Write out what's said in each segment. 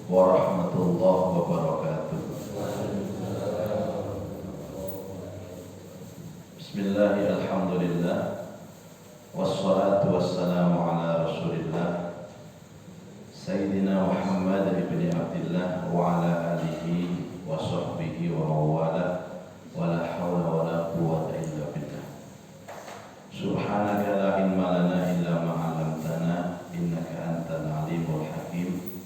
warahmatullahi wabarakatuh. Bismillahirrahmanirrahim. Alhamdulillah. Wassalatu wassalamu ala Rasulillah Sayyidina Muhammad ibn Abdillah wa ala alihi wa sahbihi wa mawala wa la hawla wa la quwwata illa billah. Subhanaka la ilma lana illa ma 'allamtana innaka antal alimul hakim.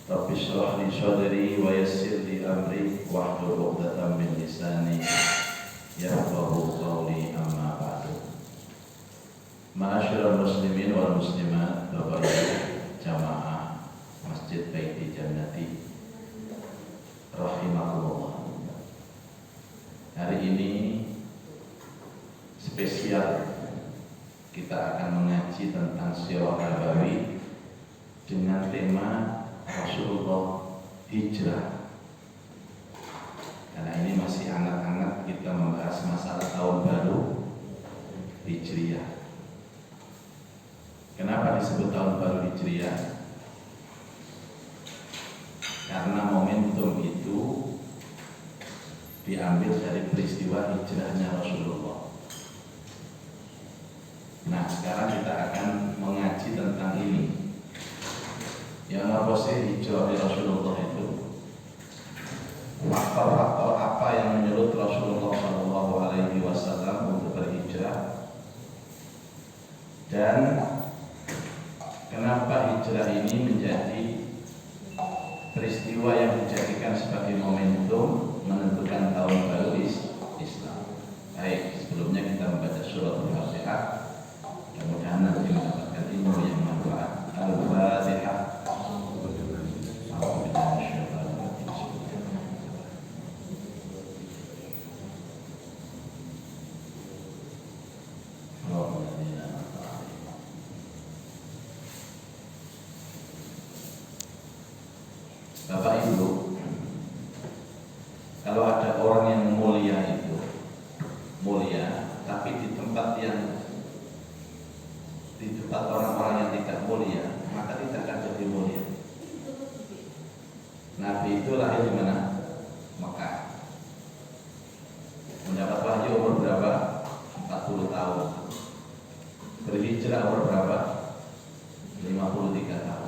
Rabbi shrah li sadri wa yassir li amri wahlul 'uqdatam min lisani yafqahu qawli, amma ba'du. Ma'asyiral muslimin wal muslimat, Bapak Ibu jamaah Masjid Baiti Jannati rahimakumullah. Hari ini spesial, kita akan mengaji tentang sirah nabawi dengan tema Rasulullah hijrah. Karena ini masih hangat-hangat, kita membahas masalah tahun baru Hijriyah. Kenapa disebut tahun baru Hijriyah? Karena momentum itu diambil dari peristiwa hijrahnya Rasulullah. Nah, sekarang kita akan mengaji tentang ini. Yang apa sih hijrah Rasulullah itu? Faktor-faktor apa yang menyulut Rasulullah SAW untuk berhijrah? Dan kenapa hijrah ini menjadi peristiwa yang dijadikan sebagai momentum menentukan tahun baru Islam? Baik, sebelumnya kita membaca surat Al-Fatihah. Mudah-mudahan nanti mendapatkan ilmu yang manfaat. Al-Fatihah. Bapak Ibu, kalau ada orang yang mulia itu mulia, tapi di tempat orang-orang yang tidak mulia, maka tidak akan jadi mulia. Nabi itu lahir di mana? Mekah. Mendapat wahyu umur berapa? 40 tahun. Berhijrah umur berapa? 53 tahun.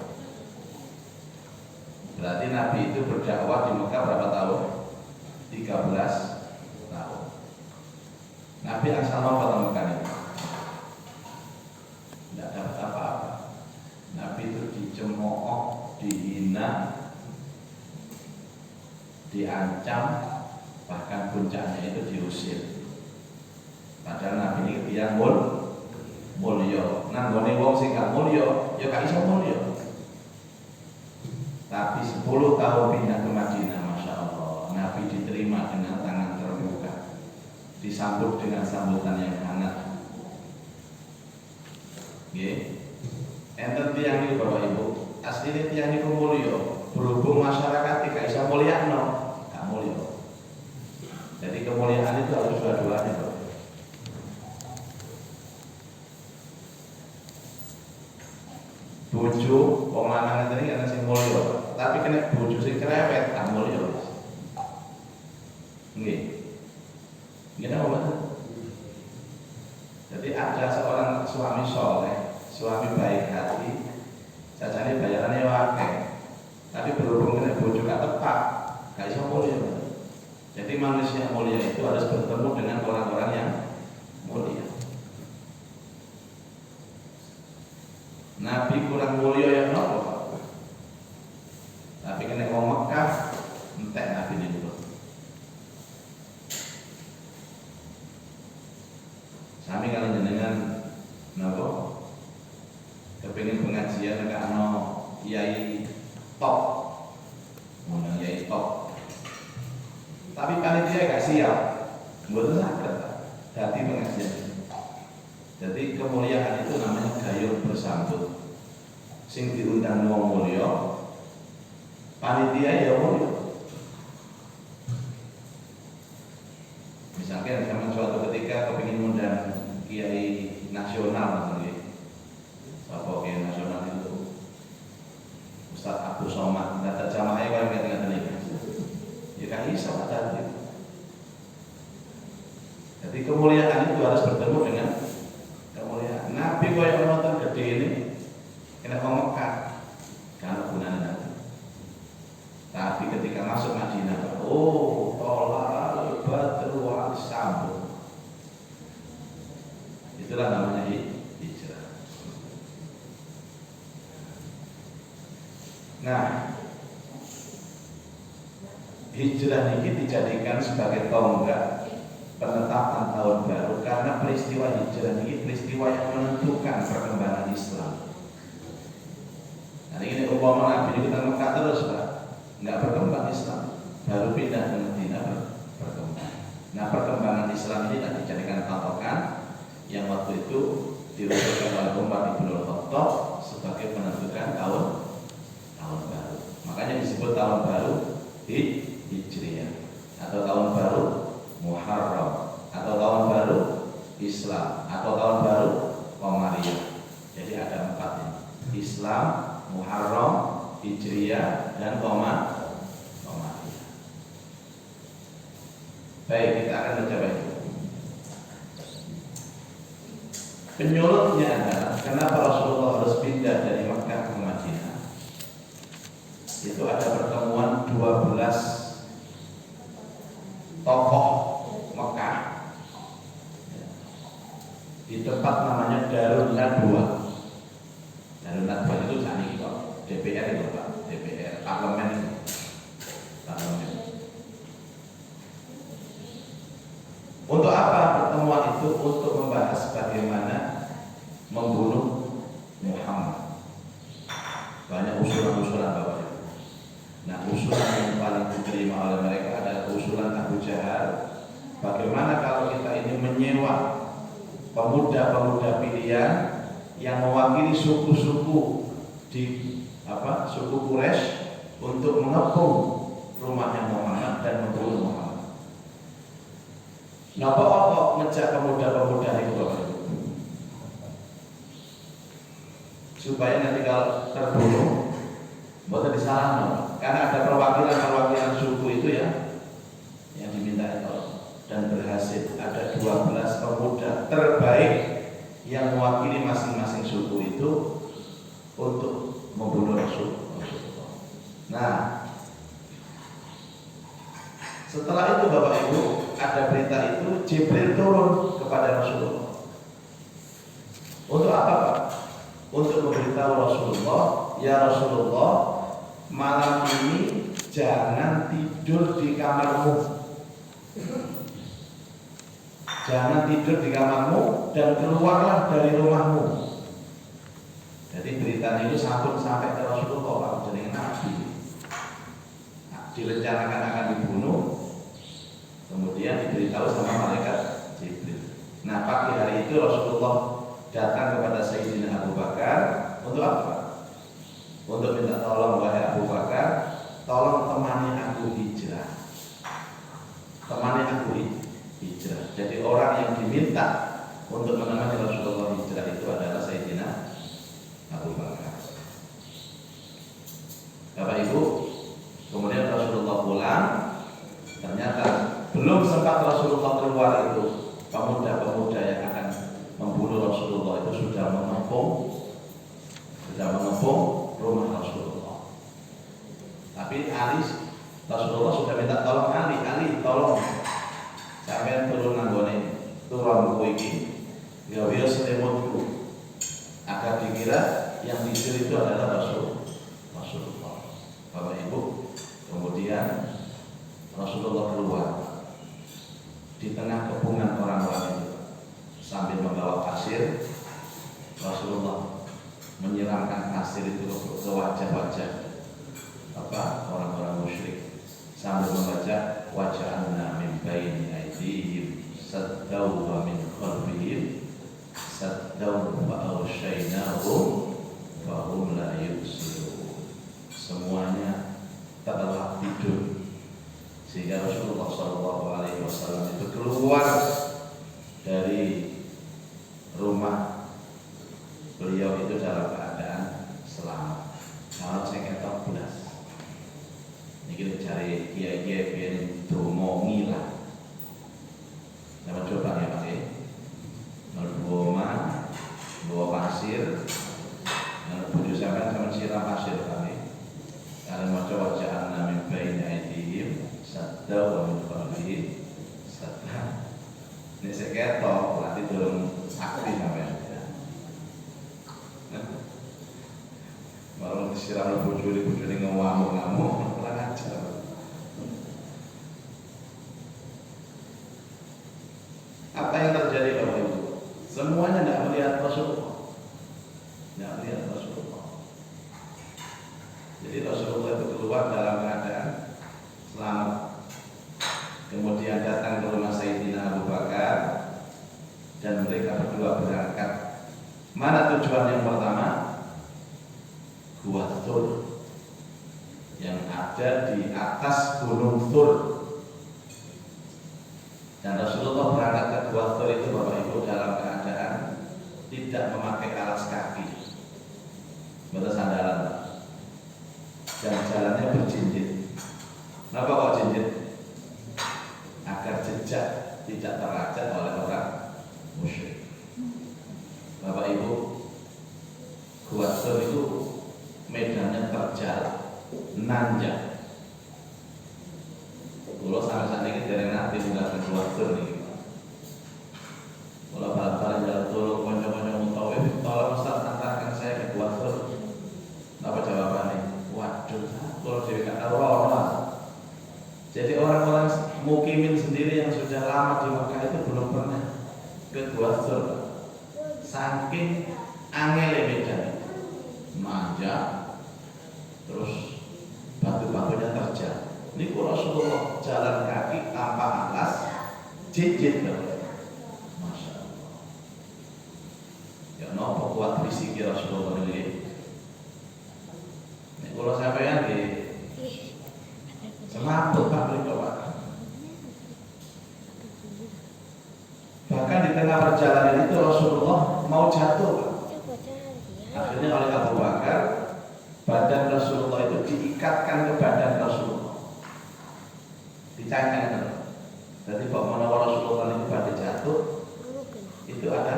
Berarti Nabi itu berdakwah di Mekah berapa tahun? 13 tahun. Nabi asal apa Mekah itu? Tidak dapat apa-apa. Nabi itu dicemooh, dihina, diancam, bahkan puncaknya itu diusir. Padahal Nabi ini dia mulya. Nanggone wong sing gak mulya, ya gak iso mulya. Tapi 10 tahun pindah ke Madinah, Masya Allah, Nabi diterima dengan tangan terbuka, disambut dengan sambutan yang hangat. Enten tiyang niku Bapak Ibu, asline tiyang niku mulya, berhubung masyarakat tidak bisa mulia, gak mulia. Jadi kemuliaan itu harus dua-duanya. Bojo wong lanang tadi kan sing mulya, tapi kena bojo sing cerewet gak mulya. Nggih. Nggih napa? Jadi ada seorang suami soleh, suami baik hati, jajane bayarannya akeh, tapi berhubung kena bojo gak tepat, gak iso mulya. Jadi manusia mulia itu harus bertemu dengan orang-orang yang mulia. Nabi kurang mulia ya nopo, tapi kena wong Mekah entek Nabi niku. Sami kali jenengan nopo kepengin pengajian nek ana kiai top, ngundang kiai top, tapi panitia gak siap, mboten saged dadi pengajian. Jadi kemuliaan itu namanya gayung bersambut. Sing diundang wong mulya, panitia ya mulya. Misalkan zaman suatu ketika kepingin ngundang kiai nasional, apa kiai nasional itu Ustaz Abdul somad, kata jamaahnya kalau ingat-ingat ini. Ya kan bisa tadi. Jadi kemuliaan itu harus bertemu dengan kemuliaan. Nabi kaya nonton gede ini kena Mekah karena gunanya nanti. Tapi ketika masuk Madinah, oh tolak badru wa sambut. Itulah namanya hijrah. Nah, hijrah ini dijadikan sebagai tonggak penetapan tahun baru karena peristiwa hijrah ini peristiwa yang menentukan perkembangan Islam. Nah ini umpama Nabi di Mekah terus Pak, nggak berkembang Islam, baru pindah ke Madinah berkembang. Nah perkembangan Islam ini tak dijadikan patokan yang waktu itu dirumuskan oleh Umar bin Khattab sebagai penentukan tahun baru. Makanya disebut tahun baru Hijriah atau tahun baru Muharram atau tahun baru Islam atau tahun baru Qamariyah. Jadi ada 4 ini: Islam, Muharram, Hijriah, dan Qamariyah. Baik, kita akan mencoba itu. Penyulutnya adalah kenapa Rasulullah harus pindah dari Mekah ke Madinah. Itu ada pertemuan 12 tokoh Mekah di tempat namanya Darun Nadwa. Darun Nadwa itu saat ini kok DPR itu Pak, DPR parlemen itu. Untuk apa pertemuan itu? Untuk membahas bagaimana membunuh Muhammad. Banyak usulan-usulan Bapak Ibu. Nah usulan yang paling diterima oleh mereka adalah usulan Abu Jahal. Bagaimana kalau kita ini menyewa pemuda-pemuda pilihan yang mewakili suku-suku di suku Quraisy untuk mengepung rumahnya Muhammad dan membunuh Muhammad. Nah kok ngejak pemuda-pemuda itu Bapak Ibu? Supaya nanti kalau terbunuh bukan disalahkan, karena ada perwakilan suku itu ya yang diminta itu, dan berhasil ada 12 pemuda terbaik yang mewakili masing-masing suku itu untuk membunuh Rasulullah. Nah setelah itu Bapak Ibu ada berita itu, Jibril turun kepada Rasulullah. Untuk apa Pak? Untuk memberitahu Rasulullah, ya Rasulullah, malam ini jangan tidur di kamarmu. Jangan tidur di kamarmu dan keluarlah dari rumahmu. Jadi berita itu sampai ke Rasulullah, Pak, jadi Nabi. Nah, direncanakan akan dibunuh, kemudian diberitahu sama malaikat Jibril. Nah pagi hari itu Rasulullah datang kepada Sayyidina Abu Bakar untuk apa? Untuk minta tolong, wahai Abu Bakar, tolong temani aku hijrah. Temani aku hijrah. Jadi orang yang diminta untuk menemani Rasulullah hijrah itu adalah Sayyidina Abu Bakar. Bapak Ibu, kemudian Rasulullah pulang, ternyata belum sempat Rasulullah keluar itu pemuda-pemuda yang akan membunuh Rasulullah itu sudah mengepung rumah Rasulullah. Tapi Rasulullah sudah minta tolong Ali tolong sampai turun nanggone turun iki gawe selimutku agar dikira yang tidur itu adalah Rasulullah. Bapak Ibu, kemudian Rasulullah keluar di tengah kepungan orang-orang itu sambil membawa pasir. Rasulullah menyiramkan pasir itu ke wajah-wajah orang-orang musyrik sambil membaca waja'alna min baini aydihim saddaw wa min khalfihim saddaw wa aghshaynahum fa hum la yubsirun. Semuanya telah tidur sehingga Rasulullah SAW itu keluar dari rumah beliau itu dalam keadaan selamat. Kalau saya ketok belas, ketok, berarti durung sakti sampean. Malah disiram bojone ngamuk-ngamuk, kurang ajar. Apa yang terjadi Bapak Ibu? Semuanya tidak melihat Rasulullah. Tidak melihat Rasulullah. Jadi Rasulullah itu keluar dalam keadaan selamat. Kemudian datang ke rumah Sayyidina Abu Bakar dan mereka berdua berangkat. Mana tujuan yang pertama? Gua Thur yang ada di atas Gunung Thur. Dan Rasulullah berangkat ke Gua Thur itu Bapak Ibu dalam keadaan tidak memakai alas kaki, bersandaran, dan jalannya berjinjit. Kenapa kok jinjit? Agar jejak tidak terajat oleh orang musyrik. Bapak Ibu, Gua Thur itu medannya terjal, nanjak. Kalau sampai saat ini dari nanti sudah Gua Thur nih. Kalau barang-barang jalan tolong konco-konco mutawif, tolong Ustaz antarkan saya ke Gua Thur. Apa jawabannya? Waduh, kalau dia kata orang. Jadi orang-orang mukimin sendiri yang sudah lama di Mekah itu belum pernah ke Gua Thur. Saking angele medan, manjak, terus batu-batunya terjal. Ini Rasulullah jalan kaki tanpa alas, jijit banget. Masya Allah. Ya nopo kuat risiki Rasulullah ini. Ini kalau sampean di semaput Pak Pak. Bahkan di tengah perjalanan itu Rasulullah mau jatuh Pak. Akhirnya oleh Abu Bakar, badan Rasulullah itu diikatkan ke badan Rasulullah, dicangkang. Jadi bahwa Rasulullah itu pada jatuh, itu ada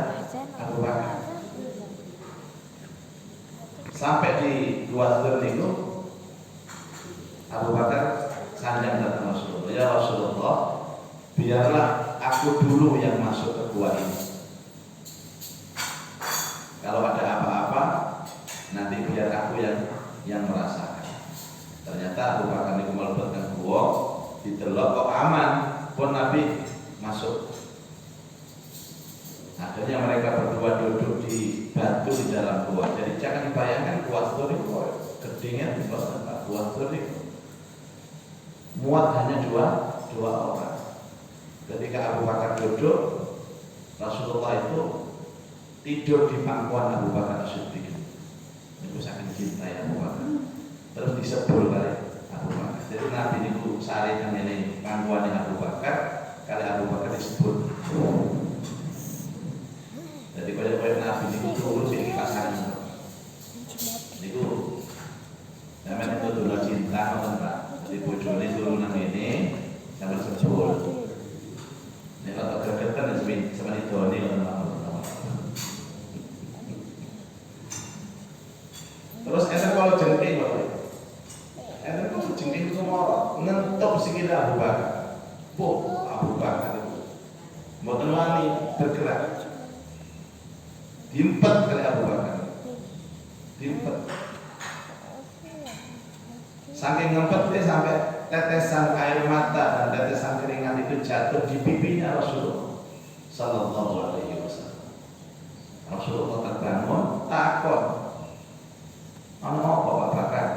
Abu Bakar. Sampai di Gua Thur itu, Abu Bakar sanjang datang Rasulullah. Ya Rasulullah, biarlah aku dulu yang masuk ke gua ini. Kalau ada apa-apa, nanti biar aku yang merasakan. Ternyata Abu Bakar ini melebetkan gua, ditelok kok aman, pun Nabi masuk. Akhirnya mereka berdua duduk di batu di dalam gua. Jadi jangan dibayangkan Gua Thur itu gedenya di bawah tempat. Gua Thur itu muat hanya dua orang. Ketika Abu Bakar duduk, Rasulullah itu tidur di pangkuan Abu Bakar As-Siddiq. Itu saking cinta Abu Bakar. Terus disebul kali Abu Bakar. Jadi Nabi itu saringan ini pangkuannya Abu Bakar, kali Abu Bakar disebut. Jadi kalau Nabi itu turun di pasangan. Itu namanya itu dulu cinta, Pak. Jadi bojone turunan ini sama sebul. Ini kalau kegetan seperti Doni terus enten kalau jengking Bapak. Enten kalau jengking itu mau ngentok sikile Abu Bakar. Abu Bakar itu mboten wani bergerak. Diempet kali Abu Bakar. Diempet. Saking ngempetnya sampai tetesan air mata dan tetesan keringat itu jatuh di pipinya Rasulullah Sallallahu Alaihi Wasallam. Rasulullah terbangun, takut. Ana apa Pak Bakar?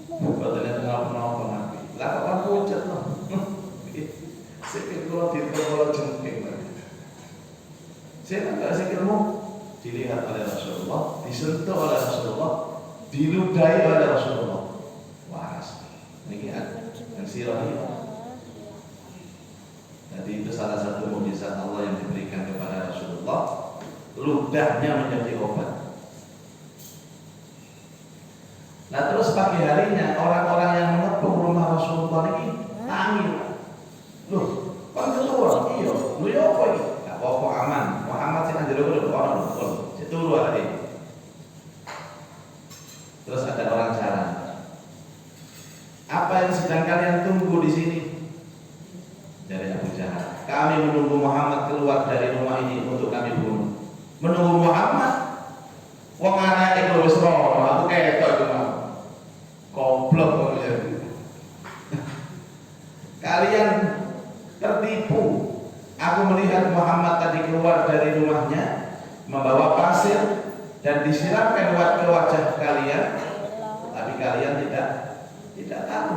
Buatnya kenapa Nabi. Lah kok kan pucet loh. Sikil kula ditolong jengking. Saya enggak sikilmu dilihat oleh Rasulullah, disentuh oleh Rasulullah, diludahi oleh Rasulullah. Waras. Ini yang sirah ini. Jadi itu salah satu mukjizat Allah yang diberikan kepada Rasulullah. Ludahnya menjadi obat. Nah terus pagi harinya orang-orang yang mengepung rumah Rasulullah ini nangis. Loh, kan keluar? Iya. Lu ya apa ini? Gak apa-apa aman. Muhammad sih nanti dulu orang betul. Itu luar ini. Terus ada orang jalan. Apa yang sedang kalian tunggu di sini? Dari Abu Jahal. kami menunggu Muhammad keluar dari rumah ini untuk kami bunuh. Menunggu Muhammad, wong anake kok wis rono, aku ketok itu mau. Goblok kok ya. Kalian tertipu. Aku melihat Muhammad tadi keluar dari rumahnya membawa pasir dan disiramkan ke wajah kalian, tapi kalian tidak tahu.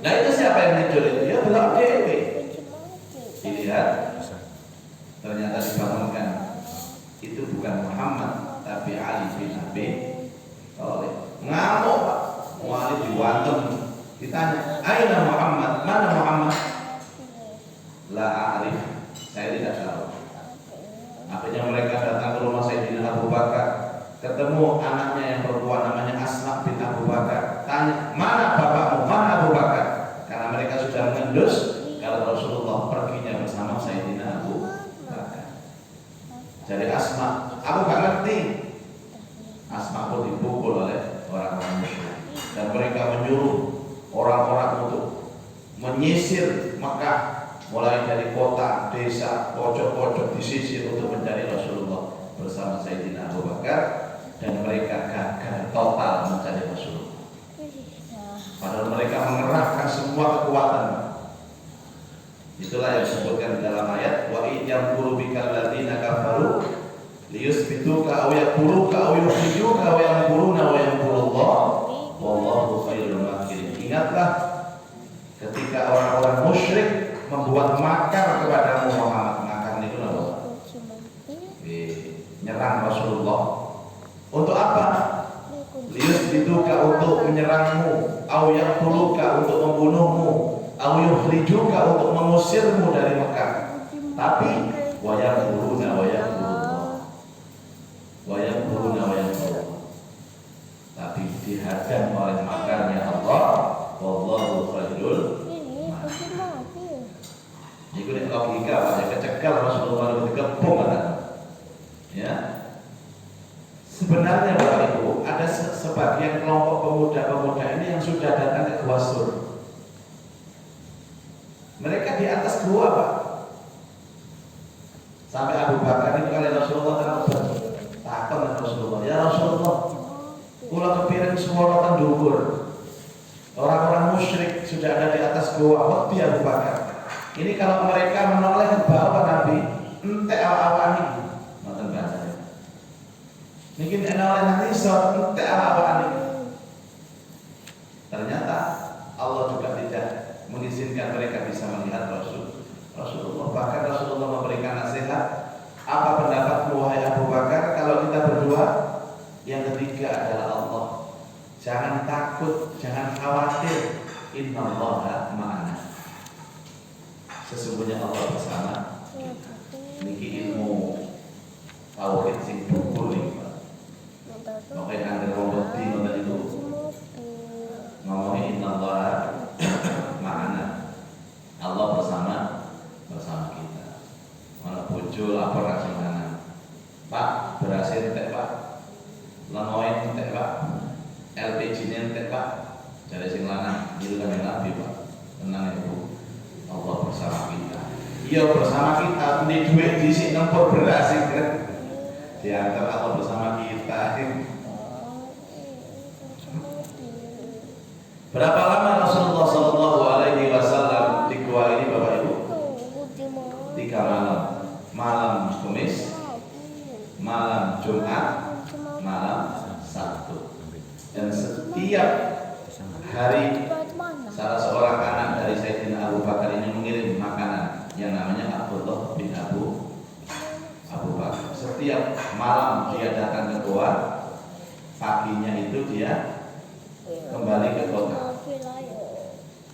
Nah itu siapa yang muncul itu? Ya belum dewe. Dilihat, ternyata dibangunkan. Itu bukan Muhammad, tapi Ali bin Abi Thalib. Ngamuk Pak, Ali diwantem. Ditanya, Aina Muhammad? Mana Muhammad? La a'rif, saya tidak tahu. Akhirnya mereka datang ke rumah Sayyidina Abu Bakar, ketemu anaknya yang perempuan namanya Asma bin Abu Bakar. Tanya, mana bapakmu? Mana Abu Bakar? Karena mereka sudah mengendus kalau Rasulullah perginya bersama Sayyidina Abu Bakar. Jadi Asma, aku gak ngerti. Asma pun dipukul oleh orang-orang musyrik dan mereka menyuruh orang-orang untuk menyisir Makkah, mulai dari kota, desa, pojok-pojok disisir untuk mencari Rasulullah bersama Sayyidina Abu Bakar, dan mereka gagal total mencari Rasulullah. Padahal mereka mengerahkan semua kekuatan. Itulah yang disebutkan di dalam ayat wa iyyamkuru bikal ladzina kafaru liyusbituka aw yaqtuluka aw yukhrijuka wa yamkuruna wa yamkurullah wallahu khairul makirin. Ingatlah ketika orang-orang musyrik membuat makar kepadamu Muhammad. Makar itu apa? Nyerang Rasulullah. Untuk apa? Liyusbituka, untuk menyerangmu, au yaqtuluka, untuk membunuhmu, au yukhrijuka, untuk mengusirmu dari Mekah. Tapi wa yaquluna wa yaqulullah. Wa yaquluna wa yaqulullah. Tapi dihadang oleh makarnya Allah. Wallahu khairul. Itu logika Pak, ya kecekel Rasulullah itu dikepung kan? Ya. Sebenarnya Bapak Ibu, ada sebagian kelompok pemuda-pemuda ini yang sudah datang ke Gua Sur. Mereka di atas gua Pak. Sampai Abu Bakar itu kali Rasulullah terus takon Rasulullah, ya Rasulullah, kula kepiring suara tandukur. Orang-orang musyrik sudah ada di atas gua, waktu Abu Bakar. Ini kalau mereka menoleh ke bawah Nabi, entek awak-awak ini, nonton bahasanya. Mungkin menoleh nanti entek awak-awak ini. Ternyata Allah juga tidak mengizinkan mereka bisa melihat Rasulullah. Bahkan Rasulullah memberikan nasihat, apa pendapatmu wahai Abu Bakar kalau kita berdua? Yang ketiga adalah Allah. Jangan takut, jangan khawatir. Innallaha ma'ana. Sesungguhnya Allah bersama kita. Niki ilmu tauhid sing dhuwur iki, Pak. Makanya angger wong wedi ngoten itu. Ngomongin innallaha ma'ana. Allah bersama kita. Mana bojo lapor ra sing lanang. Pak, berhasil entek, Pak. Lengoen entek, Pak. LPG-ne entek, Pak. Jare sing lanang, itu kan Nabi, Pak. Tenang Ibu. Allah bersama kita. Iya bersama kita. Ini duit diisi nempur beras kan. Diantar Allah bersama kita. Berapa lama Rasulullah SAW di gua ini Bapak Ibu? 3 malam. Malam Kamis, malam Jumat, malam Sabtu. Dan setiap hari salah seorang anak dari Sayyidina Abu Bakar ini mengirim makanan yang namanya Abdullah bin Abu Bakar. Setiap malam dia datang ke goa, paginya itu dia kembali ke kota,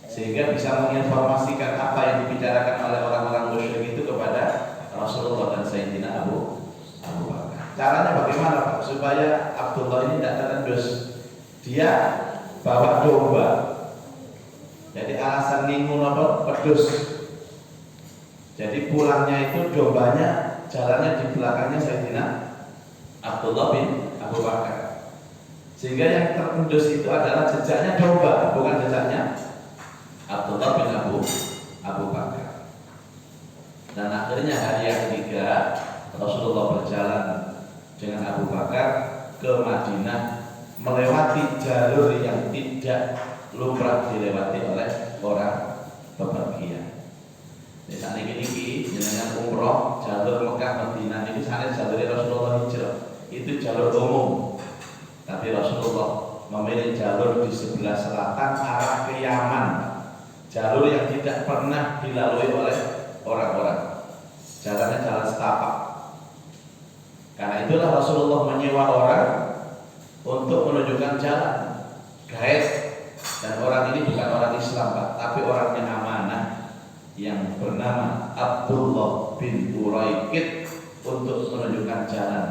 sehingga bisa menginformasikan apa yang dibicarakan oleh orang-orang musyrik itu kepada Rasulullah dan Sayyidina Abu Bakar. Caranya bagaimana Pak? Supaya Abdullah ini tidak terendus. Dia bawa domba. Jadi alasan ningun apa? Pedus. Jadi pulangnya itu dombanya jalannya di belakangnya Sayyidina Abdullah bin Abu Bakar. Sehingga yang terendus itu adalah jejaknya domba, bukan jejaknya Abdullah bin Abu Bakar. Dan akhirnya hari yang ketiga Rasulullah berjalan dengan Abu Bakar ke Madinah melewati jalur yang tidak lumrah dilewati oleh orang bepergian. Di saat ini jenengan umroh jalur Mekah Madinah ini sana jalur Rasulullah hijrah itu jalur umum, tapi Rasulullah memilih jalur di sebelah selatan arah ke Yaman, jalur yang tidak pernah dilalui oleh orang-orang. Jalannya jalan setapak. Karena itulah Rasulullah menyewa orang untuk menunjukkan jalan, guide. Dan orang ini bukan orang Islam, Pak, tapi orang yang amanah yang bernama Abdullah bin Uraikid untuk menunjukkan jalan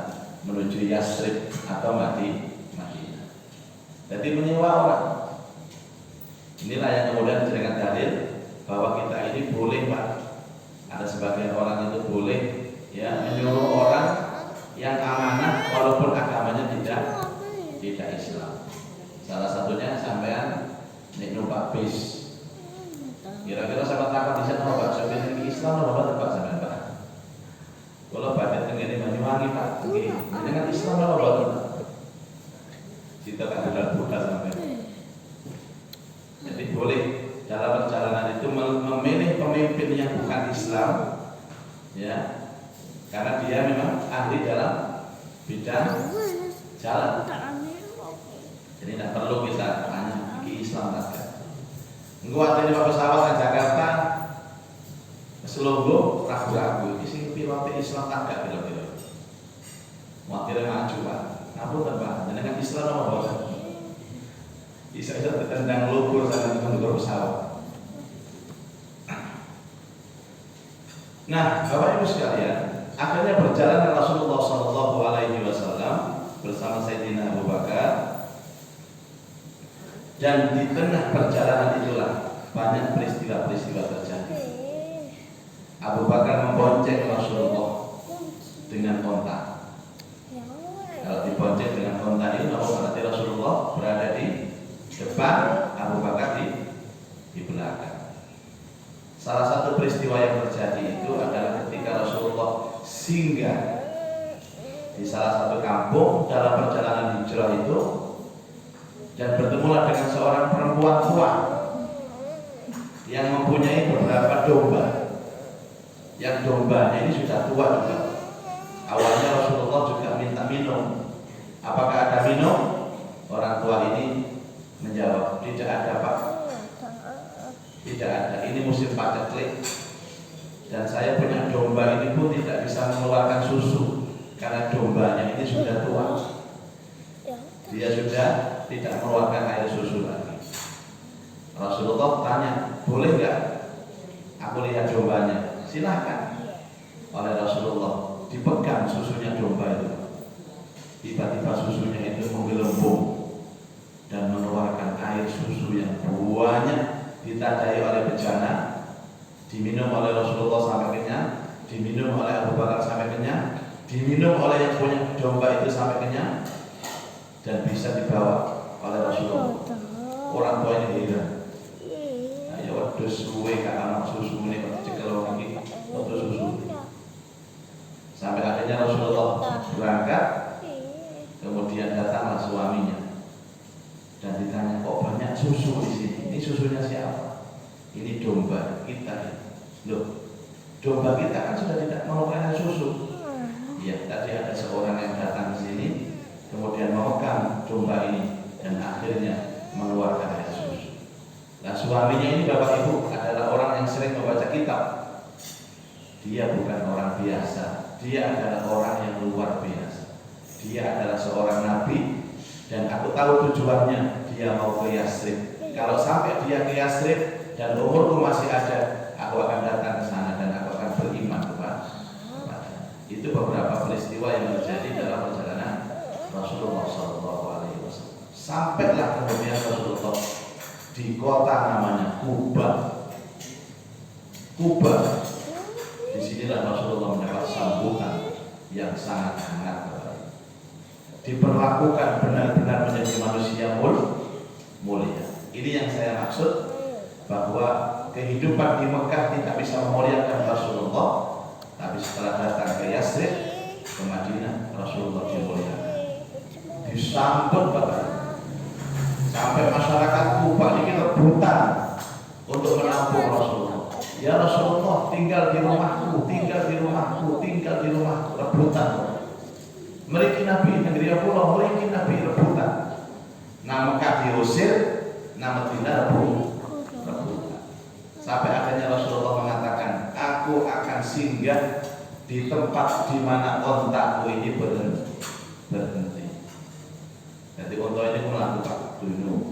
menuju Yasrib atau Madinah. Jadi menyewa orang. Inilah yang kemudian dijadikan dalil bahwa kita ini boleh, Pak. Ada sebagian orang itu boleh ya menyuruh orang yang amanah walaupun agamanya tidak Islam. Salah satunya sampean nek numpak bis. Kira-kira sama takut di sana Pak, sampeyan ini Islam apa Pak sampean Pak? Kalau badhe tengene Banyuwangi Pak, nggih. Dengan Islam apa Pak? Kita kan ada buka sampean. Jadi boleh dalam perjalanan itu memilih pemimpin yang bukan Islam, ya, karena dia memang ahli dalam bidang jalan. Jadi tidak perlu kita tanya ke Islam saja. Enggak ada di pesawat ke Jakarta, Selonggo ragu-ragu. Isi pilot Islam agak bila-bila. Wakilnya maju Pak. Apa Pak? Jangan Islam apa Pak? Bisa tertendang lumpur sama tunggu pesawat. Nah, Bapak Ibu sekalian, akhirnya berjalan Rasulullah SAW bersama Sayyidina Abu Bakar, dan di tengah perjalanan itulah banyak peristiwa-peristiwa terjadi. Abu Bakar membonceng Rasulullah dengan onta. Kalau dibonceng dengan onta ini, berarti Rasulullah berada di depan, Abu Bakar di belakang. Salah satu peristiwa yang terjadi itu adalah ketika Rasulullah singgah di salah satu kampung dalam perjalanan hijrah itu, dan bertemulah dengan seorang perempuan tua yang mempunyai beberapa domba. Yang dombanya ini sudah tua juga. Awalnya Rasulullah juga minta minum. Apakah ada minum? Orang tua ini menjawab, tidak ada Pak. Tidak ada, ini musim paceklik. Dan saya punya domba ini pun tidak bisa mengeluarkan susu karena dombanya ini sudah tua. Dia sudah tidak mengeluarkan air susu lagi. Rasulullah tanya, boleh nggak aku lihat dombanya? Silahkan. Oleh Rasulullah dipegang susunya domba itu. Tiba-tiba susunya itu menggelembung dan mengeluarkan air susu yang banyak, ditandai oleh bejana, diminum oleh Rasulullah sampai kenyang, diminum oleh Abu Bakar sampai kenyang, diminum oleh yang punya domba itu sampai kenyang, dan bisa dibawa oleh Rasulullah. Orang tua ini heran. Ayo wedhus suwe ka anak susu ini kok cekel lagi untuk susu. Sampai akhirnya Rasulullah berangkat, kemudian datanglah suaminya dan ditanya, kok banyak susu di sini? Ini susunya siapa? Ini domba kita. Loh, domba kita kan sudah tidak mengeluarkan susu. Iya, tadi ada seorang yang datang ke sini, kemudian memegang domba ini dan akhirnya mengeluarkan air susu. Nah, suaminya ini Bapak Ibu adalah orang yang sering membaca kitab. Dia bukan orang biasa. Dia adalah orang yang luar biasa. Dia adalah seorang nabi, dan aku tahu tujuannya. Dia mau ke Yasrib. Kalau sampai dia ke Yasrib dan umurku masih ada, aku akan datang ke sana dan aku akan beriman kepada. Itu beberapa peristiwa yang terjadi dalam perjalanan Rasulullah SAW. Sampailah kemudian Rasulullah di kota namanya Kuba. Kuba. Disinilah Rasulullah mendapat sambutan yang sangat hangat. Diperlakukan benar-benar menjadi manusia mulia. Ini yang saya maksud, bahwa kehidupan di Mekah tidak bisa memuliakan Rasulullah Tapi setelah datang ke Yasrib, ke Madinah, Rasulullah dimuliakan, disambut Bapak. Sampai masyarakat Kufa ini rebutan untuk menampung Rasulullah. Ya Rasulullah, tinggal di rumahku, tinggal di rumahku, tinggal di rumahku, rebutan. Mereka Nabi negeri Allah, mereka Nabi rebutan. Nama Mekah diusir, nama Madinah rebutan. Sampai akhirnya Rasulullah mengatakan, aku akan singgah di tempat di mana ontaku ini berhenti. Jadi onta ini melakukan linu,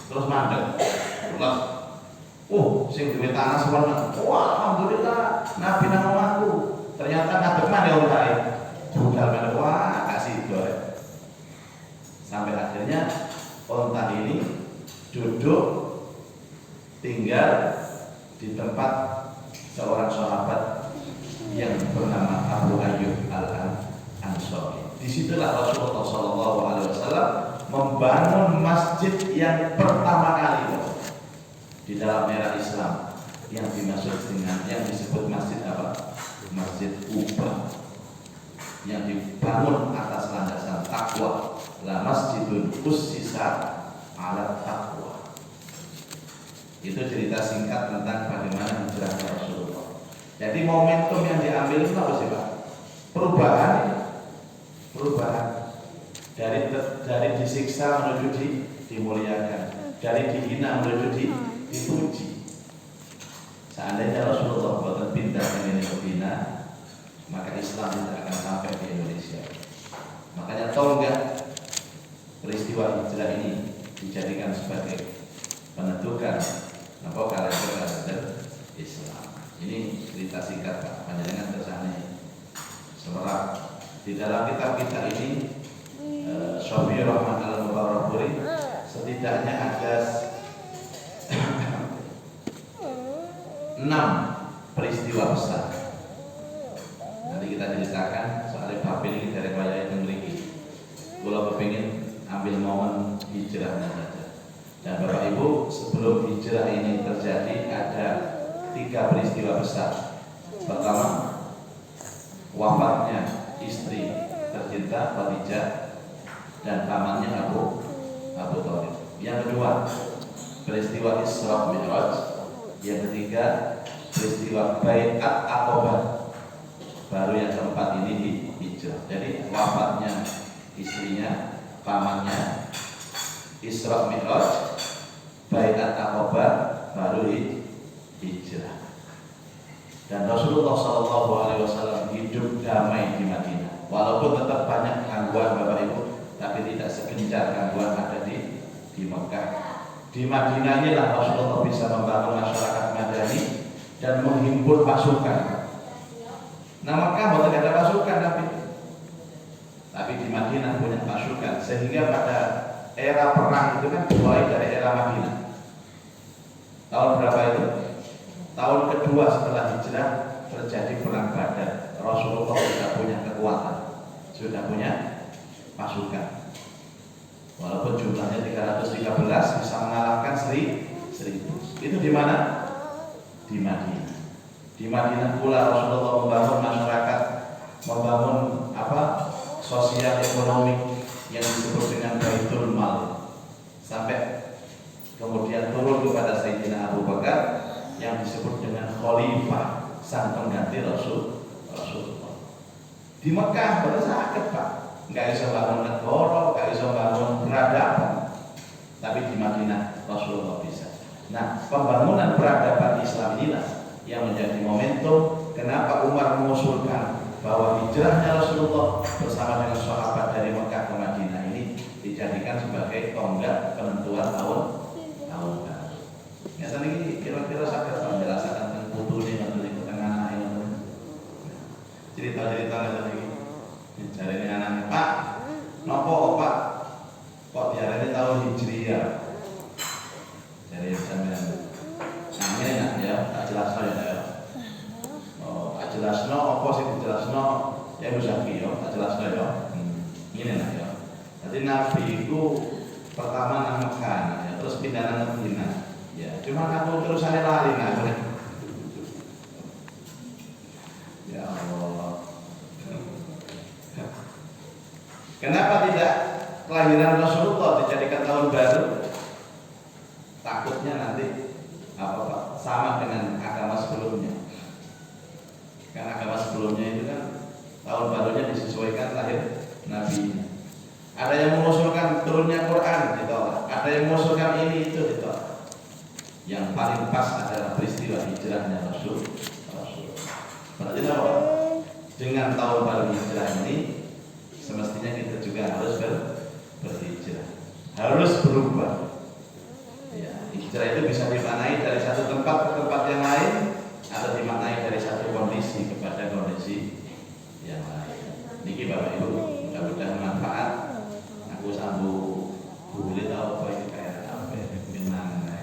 terus mandek, terus, sing duwe tanah sewarna, wah alhamdulillah, Nabi nang omahku, ternyata ngadep mana ontae, budal mana, wah kasih doa. Sampai akhirnya onta ini duduk tinggal di tempat seorang sahabat yang bernama Abu Ayyub Al-Ansari. Disitulah Rasulullah SAW membangun masjid yang pertama kali di dalam era Islam, yang dimaksud dengan yang disebut masjid apa? Masjid Quba, yang dibangun atas landasan takwa. La masjidun ussisa ala taqwa. Itu cerita singkat tentang bagaimana hijrahnya Rasulullah. Jadi momentum yang diambil itu apa sih Pak? Perubahan dari disiksa menuju dimuliakan, dari dihina menuju dipuji. Seandainya Rasulullah bukan pindah ke Madinah, maka Islam tidak akan sampai di Indonesia. Makanya tonggak peristiwa hijrah ini dijadikan sebagai penentukan kalender Islam. Ini cerita singkat Pak, panjenengan tersane semerap. Di dalam kitab kita ini Syafi'i Rahman Al-Mubarakpuri setidaknya ada 6 peristiwa besar. Nanti kita ceritakan soal bab ini dari riwayat yang memiliki. Kalau kepingin ambil momen hijrahnya saja. Dan Bapak Ibu, sebelum hijrah ini terjadi ada 3 peristiwa besar. Pertama, wafatnya istri tercinta Khadijah dan pamannya Abu Thalib. Yang kedua, peristiwa Isra Mi'raj. Yang ketiga, peristiwa Bai'at Aqabah. Baru yang keempat ini di hijrah. Jadi wafatnya istrinya, pamannya, Isra Mi'raj, Bai'at Aqabah, baru hijrah. Dan Rasulullah SAW hidup damai di Madinah. Walaupun tetap banyak gangguan Bapak Ibu, tapi tidak segencar gangguan ada di Mekah. Di Madinah inilah Rasulullah bisa membangun masyarakat Madani dan menghimpun pasukan. Nah Mekah bukan ada pasukan, tapi di Madinah punya pasukan, sehingga pada era perang itu kan dimulai dari era Madinah. Tahun berapa itu? Tahun kedua setelah hijrah terjadi perang Badar. Rasulullah sudah punya kekuatan, sudah punya pasukan. Walaupun jumlahnya 313 bisa mengalahkan 1000. Itu di mana? Di Madinah. Di Madinah pula Rasulullah membangun masyarakat, membangun sosial ekonomi yang disebut dengan Baitul Mal, sampai kemudian turun kepada Sayyidina Abu Bakar yang disebut dengan Khalifah, sang pengganti Rasulullah. Di Mekah betul sakit Pak, nggak bisa bangun negara, nggak bisa bangun peradaban, tapi di Madinah Rasulullah bisa. Nah, pembangunan peradaban Islam inilah yang menjadi momentum kenapa Umar mengusulkan bahwa hijrahnya Rasulullah bersama dengan sahabat dari Mekah ke Madinah ini dijadikan sebagai tonggak penentuan tahun baru. Ya tadi kira-kira sakit penjelasan tentang putu ini atau di tengah ini. Cerita-cerita tadi. Cari ini anaknya Pak, nopo Pak, kok diarani tahun Hijriah? Dari sampean. Nah ini ya, tak jelasno ya. Oh, tak jelasno apa sih dijelasno? Ya Musafi yo, tak jelasno ya. Ini lah ya. Jadi Nabi itu pertama nang Mekah, ya, terus pindah nang Madinah. Ya, cuma aku terus lari nah. kelahiran Rasulullah dijadikan tahun baru, takutnya nanti apa Pak, sama dengan agama sebelumnya. Kan agama sebelumnya itu kan tahun barunya disesuaikan lahir Nabi. Ada yang mengusulkan turunnya Quran ditolak, ada yang mengusulkan ini itu ditolak. Yang paling pas adalah peristiwa hijrahnya Rasul. Berarti apa? Dengan tahun baru hijrah ini semestinya kita juga harus berhijrah, harus berubah. Ya, hijrah itu bisa dimaknai dari satu tempat ke tempat yang lain, atau dimaknai dari satu kondisi kepada kondisi yang lain. Niki Bapak Ibu, mudah-mudahan manfaat. Aku sambung boleh tahu apa ini kayak apa gimana.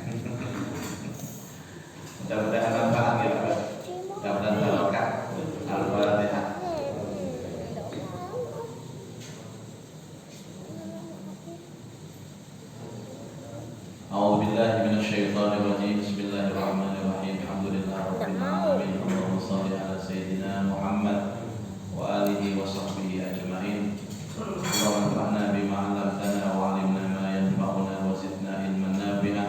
Mudah-mudahan manfaat ya Bapak. Mudah-mudahan barokah. Al-Fatihah. A'udzubillahi minasyaitonirrajim. Bismillahirrahmanirrahim. Alhamdulillahirabbil alamin. Allahumma shalli ala sayyidina Muhammad wa alihi wa sahbihi ajmain. Allahumma anfa'na bima 'allamtana wa 'allimna ma yanfa'una wa zidna ilman nafi'a.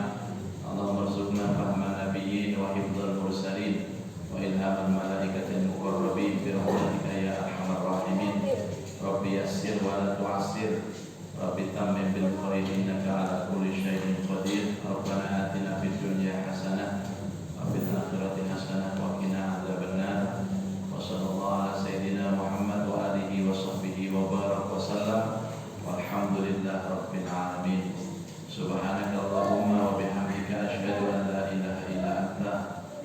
Allahumma arzuqna fahma nabiyyin wa hifdzal mursalin wa ilhamal malaikatil muqarrabin bi rahmatika ya arhamar rahimin. Rabbi yassir wa la tu'assir. Rabbi tammim bil khair innaka 'ala kulli syai'in qadir. Rabbana atina fid dunya hasanah wa fil akhirati hasanah wa qina adzabannar. Wa sallallahu ala sayyidina Muhammad wa alihi wa sahbihi wa barak wa sallam. Walhamdulillahi rabbil alamin. Subhanakallahumma wa bihamdika asyhadu an la ilaha illa anta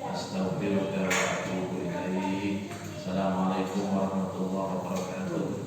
astaghfiruka wa atubu ilaik. Assalamualaikum warahmatullahi wabarakatuh.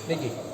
Niki.